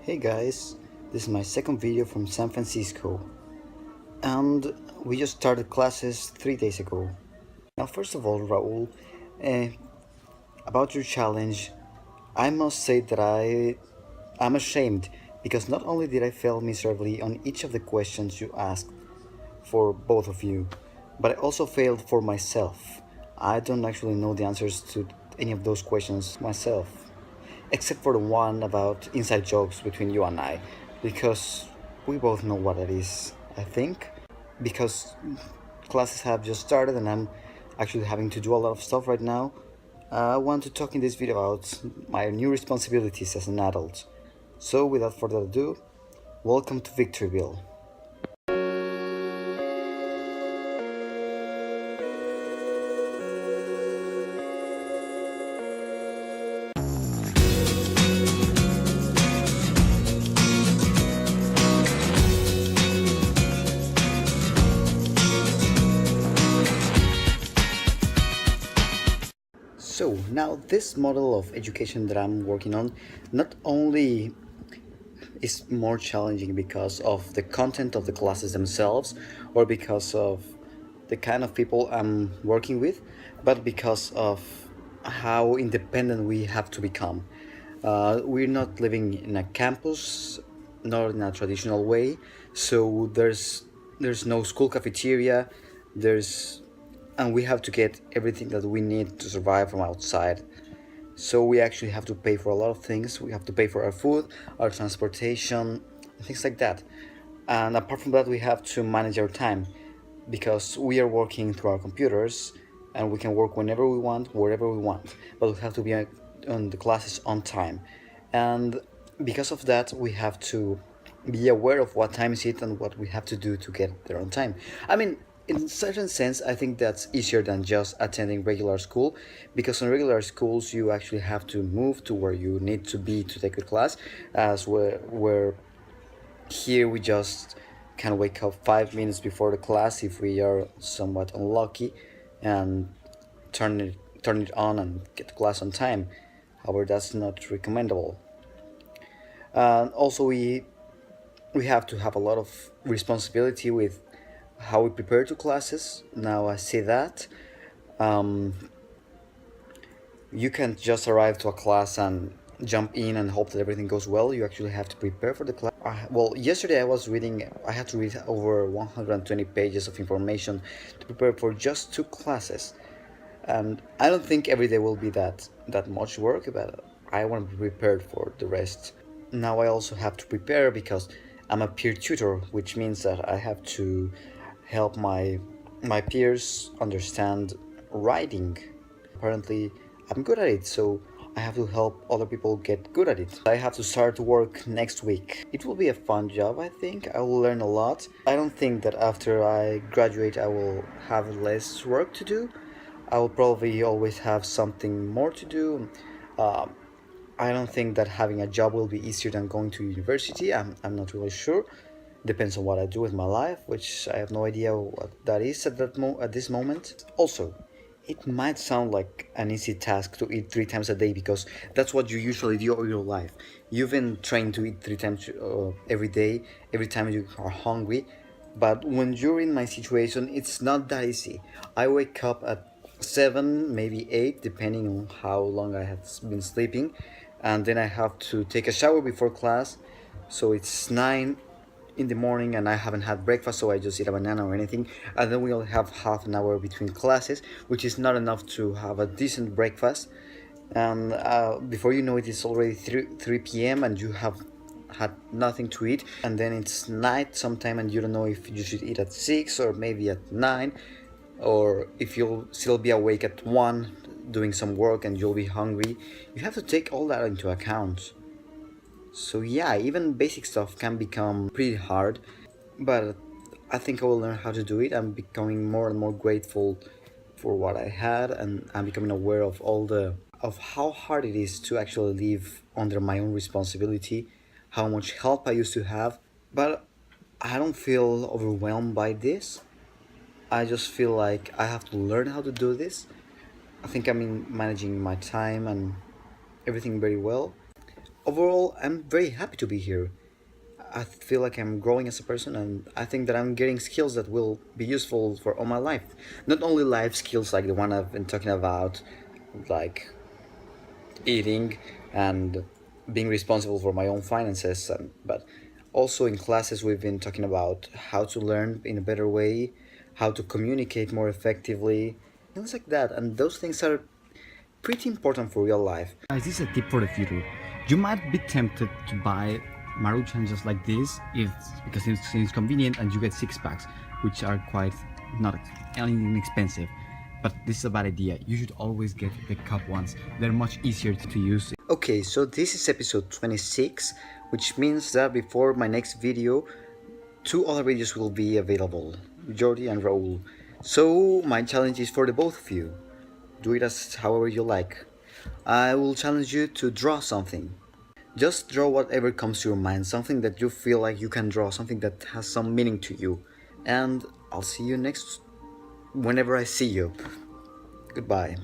Hey guys, this is my second video from San Francisco, and we just started classes 3 days ago. Now, first of all, Raul, uh, about your challenge, I must say that I'm ashamed because not only did I fail miserably on each of the questions you asked for both of you, but I also failed for myself. I don't actually know the answers to any of those questions myself, except for the one about inside jokes between you and I, because we both know what it is, I think. Because classes have just started and I'm actually having to do a lot of stuff right now, I want to talk in this video about my new responsibilities as an adult. So, without further ado, welcome to Victoryville. So now this model of education that I'm working on not only is more challenging because of the content of the classes themselves or because of the kind of people I'm working with, but because of how independent we have to become. We're not living in a campus, not in a traditional way, so there's no school cafeteria, there's and we have to get everything that we need to survive from outside. So we actually have to pay for a lot of things. We have to pay for our food, our transportation, things like that. And apart from that, we have to manage our time because we are working through our computers and we can work whenever we want, wherever we want. But we have to be on the classes on time. And because of that, we have to be aware of what time is it and what we have to do to get there on time. I mean, in certain sense, I think that's easier than just attending regular school, because in regular schools you actually have to move to where you need to be to take the class, as where here we just can wake up 5 minutes before the class if we are somewhat unlucky, and turn it on and get to class on time. However, that's not recommendable. Also, we have to have a lot of responsibility with how we prepare to classes. Now I say that um, you can't just arrive to a class and jump in and hope that everything goes well. You actually have to prepare for the class. Well, yesterday I had to read over 120 pages of information to prepare for just 2 classes. And I don't think every day will be that much work, but I want to be prepared for the rest. Now I also have to prepare because I'm a peer tutor, which means that I have to help my peers understand writing. Apparently, I'm good at it, so I have to help other people get good at it. I have to start work next week. It will be a fun job, I think. I will learn a lot. I don't think that after I graduate I will have less work to do. I will probably always have something more to do. Uh, I don't think that having a job will be easier than going to university. I'm not really sure. Depends on what I do with my life, which I have no idea what that is at this moment. Also, it might sound like an easy task to eat 3 times a day because that's what you usually do all your life. You've been trained to eat 3 times every day, every time you are hungry. But when you're in my situation, it's not that easy. I wake up at 7, maybe 8, depending on how long I have been sleeping, and then I have to take a shower before class. So it's 9 in the morning and I haven't had breakfast, so I just eat a banana or anything, and then we only have half an hour between classes, which is not enough to have a decent breakfast. And before you know it, it's already 3 p.m. and you have had nothing to eat, and then it's night sometime and you don't know if you should eat at 6 or maybe at 9, or if you'll still be awake at 1 doing some work and you'll be hungry. You have to take all that into account. So yeah, even basic stuff can become pretty hard, but I think I will learn how to do it. I'm becoming more and more grateful for what I had, and I'm becoming aware of of how hard it is to actually live under my own responsibility, how much help I used to have, but I don't feel overwhelmed by this. I just feel like I have to learn how to do this. I think I'm managing my time and everything very well. overall, I'm very happy to be here. I feel like I'm growing as a person, and I think that I'm getting skills that will be useful for all my life. Not only life skills like the one I've been talking about, like eating and being responsible for my own finances, but also in classes we've been talking about how to learn in a better way, how to communicate more effectively, things like that. And those things are pretty important for real life. Guys, this is a tip for the future. You might be tempted to buy Maruchan just like this, because it's convenient and you get 6 packs, which are quite not inexpensive. But this is a bad idea. You should always get the cup ones. They're much easier to use. Okay, so this is episode 26, which means that before my next video, 2 other videos will be available, Jordi and Raul. So my challenge is for the both of you. Do it as however you like. I will challenge you to draw something. Just draw whatever comes to your mind, something that you feel like you can draw, something that has some meaning to you. And I'll see you whenever I see you. Goodbye.